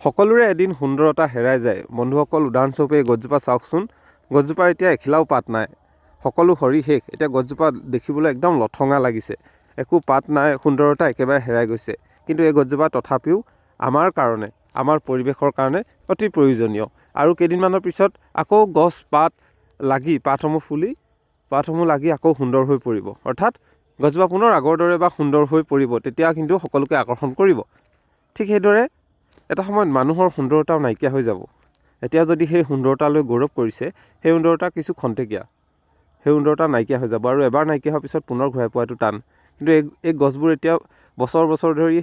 সকলোৰে এদিন সুন্দৰতা হেৰাই যায়। বন্ধুসকল, উদাহৰণস্বৰূপে এই গছজোপা চাওকচোন। গছজোপাৰ এতিয়া এখিলাও পাত নাই, সকলো সৰি শেষ। এতিয়া গছজোপা দেখিবলৈ একদম লঠঙা লাগিছে, একো পাত নাই, সুন্দৰতা একেবাৰে হেৰাই গৈছে। কিন্তু এই গছজোপা তথাপিও আমাৰ কাৰণে, আমাৰ পৰিৱেশৰ কাৰণে অতি প্ৰয়োজনীয়। আৰু কেইদিনমানৰ পিছত আকৌ গছ পাত লাগি, পাতসমূহ ফুলি, পাতসমূহ লাগি আকৌ সুন্দৰ হৈ পৰিব। অৰ্থাৎ গছজোপা পুনৰ আগৰ দৰে বা সুন্দৰ হৈ পৰিব, তেতিয়া কিন্তু সকলোকে আকৰ্ষণ কৰিব। ঠিক সেইদৰে এটা সময়ত মানুহৰ সুন্দৰতাও নাইকিয়া হৈ যাব। এতিয়া যদি সেই সুন্দৰতালৈ গৌৰৱ কৰিছে, সেই সুন্দৰতা কিছু খন্তেকীয়া, সেই সুন্দৰতা নাইকিয়া হৈ যাব। আৰু এবাৰ নাইকিয়া হোৱাৰ পিছত পুনৰ ঘূৰাই পোৱাটো টান। কিন্তু এই গছবোৰ এতিয়া বছৰ বছৰ ধৰি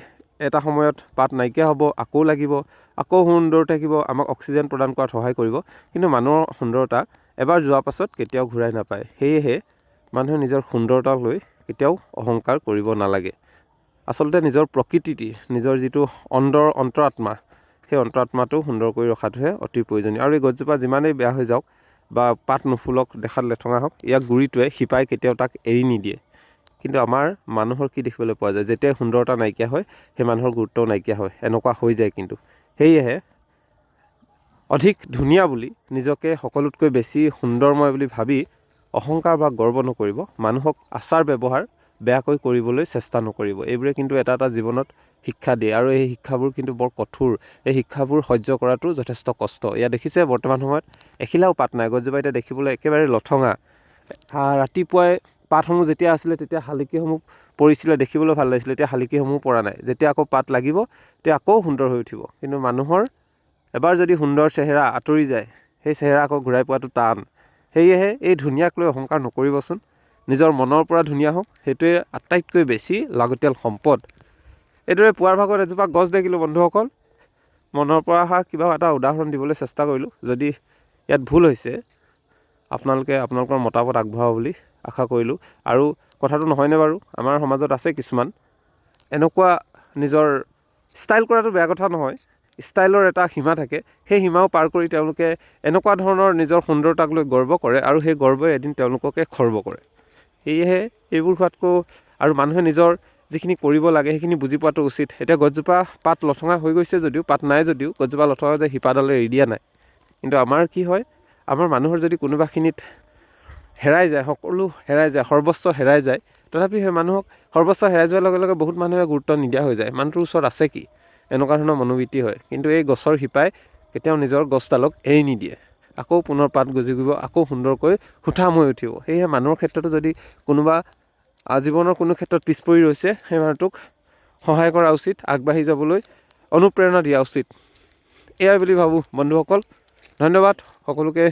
এটা সময়ত পাত নাইকিয়া হ'ব, আকৌ লাগিব, আকৌ সুন্দৰ থাকিব, আমাক অক্সিজেন প্ৰদান কৰাত সহায় কৰিব। কিন্তু মানুহৰ সুন্দৰতা এবাৰ যোৱাৰ পাছত কেতিয়াও ঘূৰাই নাপায়। সেয়েহে মানুহে নিজৰ সুন্দৰতাক লৈ কেতিয়াও অহংকাৰ কৰিব নালাগে। আচলতে নিজৰ প্ৰকৃতিটি, নিজৰ যিটো অন্তৰাত্মা, সেই অন্তৰাত্মাটো সুন্দৰ কৰি ৰখাটোহে অতি প্ৰয়োজনীয়। আৰু এই গছজোপা যিমানেই বেয়া হৈ যাওক বা পাত নুফুলক, দেখাত লেঠঙা হওক, ইয়াক গুৰিটোৱে, শিপাই কেতিয়াও তাক এৰি নিদিয়ে। কিন্তু আমাৰ মানুহৰ কি দেখিবলৈ পোৱা যায়, যেতিয়াই সুন্দৰতা নাইকিয়া হয়, সেই মানুহৰ গুৰুত্বও নাইকিয়া হয়, এনেকুৱা হৈ যায়। কিন্তু সেয়েহে অধিক ধুনীয়া বুলি, নিজকে সকলোতকৈ বেছি সুন্দৰময় বুলি ভাবি অহংকাৰ বা গৰ্ব নকৰিব। মানুহক আচাৰ ব্যৱহাৰ বেয়াকৈ কৰিবলৈ চেষ্টা নকৰিব। এইবোৰে কিন্তু এটা এটা জীৱনত শিক্ষা দিয়ে, আৰু এই শিক্ষাবোৰ কিন্তু বৰ কঠোৰ। এই শিক্ষাবোৰ সহ্য কৰাটো যথেষ্ট কষ্ট। ইয়াত দেখিছে বৰ্তমান সময়ত এখিলাও পাত নাই, গছজোপা এতিয়া দেখিবলৈ একেবাৰে লঠঙা। ৰাতিপুৱাই পাতসমূহ যেতিয়া আছিলে, তেতিয়া শালিকীসমূহ পৰিছিলে, দেখিবলৈ ভাল লাগিছিলে। এতিয়া শালিকীসমূহ পৰা নাই। যেতিয়া আকৌ পাত লাগিব, তেতিয়া আকৌ সুন্দৰ হৈ উঠিব। কিন্তু মানুহৰ এবাৰ যদি সুন্দৰ চেহেৰা আঁতৰি যায়, সেই চেহেৰা আকৌ ঘূৰাই পোৱাটো টান। সেয়েহে এই ধুনীয়াক লৈ অহংকাৰ নকৰিবচোন। নিজৰ মনৰ পৰা ধুনীয়া হওক, সেইটোৱে আটাইতকৈ বেছি লাগতিয়াল সম্পদ। এইদৰে পুৱাৰ ভাগত এজোপা গছ দেখিলোঁ বন্ধুসকল, মনৰ পৰা অহা কিবা এটা উদাহৰণ দিবলৈ চেষ্টা কৰিলোঁ। যদি ইয়াত ভুল হৈছে, আপোনালোকে আপোনালোকৰ মতামত আগবঢ়াব বুলি আশা কৰিলোঁ। আৰু কথাটো নহয়নে বাৰু, আমাৰ সমাজত আছে কিছুমান এনেকুৱা, নিজৰ ষ্টাইল কৰাটো বেয়া কথা নহয়, ষ্টাইলৰ এটা সীমা থাকে। সেই সীমাও পাৰ কৰি তেওঁলোকে এনেকুৱা ধৰণৰ নিজৰ সুন্দৰতাক লৈ গৰ্ব কৰে, আৰু সেই গৰ্বই এদিন তেওঁলোককে খৰ্ব কৰে। সেয়েহে এইবোৰ হোৱাতকৈ আৰু মানুহে নিজৰ যিখিনি কৰিব লাগে সেইখিনি বুজি পোৱাটো উচিত। এতিয়া গছজোপা পাত লঠঙা হৈ গৈছে যদিও, পাত নাই যদিও, গছজোপা লঠঙা যে শিপাডালে এৰি দিয়া নাই। কিন্তু আমাৰ কি হয়, আমাৰ মানুহৰ যদি কোনোবাখিনিত হেৰাই যায়, সকলো হেৰাই যায়, সৰ্বস্ব হেৰাই যায়, তথাপি সেই মানুহক সৰ্বস্ব হেৰাই যোৱাৰ লগে লগে বহুত মানুহে গুৰুত্ব নিদিয়া হৈ যায়। মানুহটোৰ ওচৰত আছে কি, এনেকুৱা ধৰণৰ মনোবৃত্তি হয়। কিন্তু এই গছৰ শিপাই কেতিয়াও নিজৰ গছডালক এৰি নিদিয়ে। আকৌ পুনৰ পাত গজিব, আকৌ সুন্দৰকৈ সুঠাম হৈ উঠিব। সেয়েহে মানুহৰ ক্ষেত্ৰতো যদি কোনোবা জীৱনৰ কোনো ক্ষেত্ৰত পিছ পৰি ৰৈছে, সেই মানুহটোক সহায় কৰা উচিত, আগবাঢ়ি যাবলৈ অনুপ্ৰেৰণা দিয়া উচিত। এয়াই বুলি ভাবোঁ বন্ধুসকল। ধন্যবাদ, সকলোকে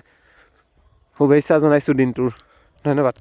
শুভেচ্ছা জনাইছোঁ দিনটোৰ। ধন্যবাদ।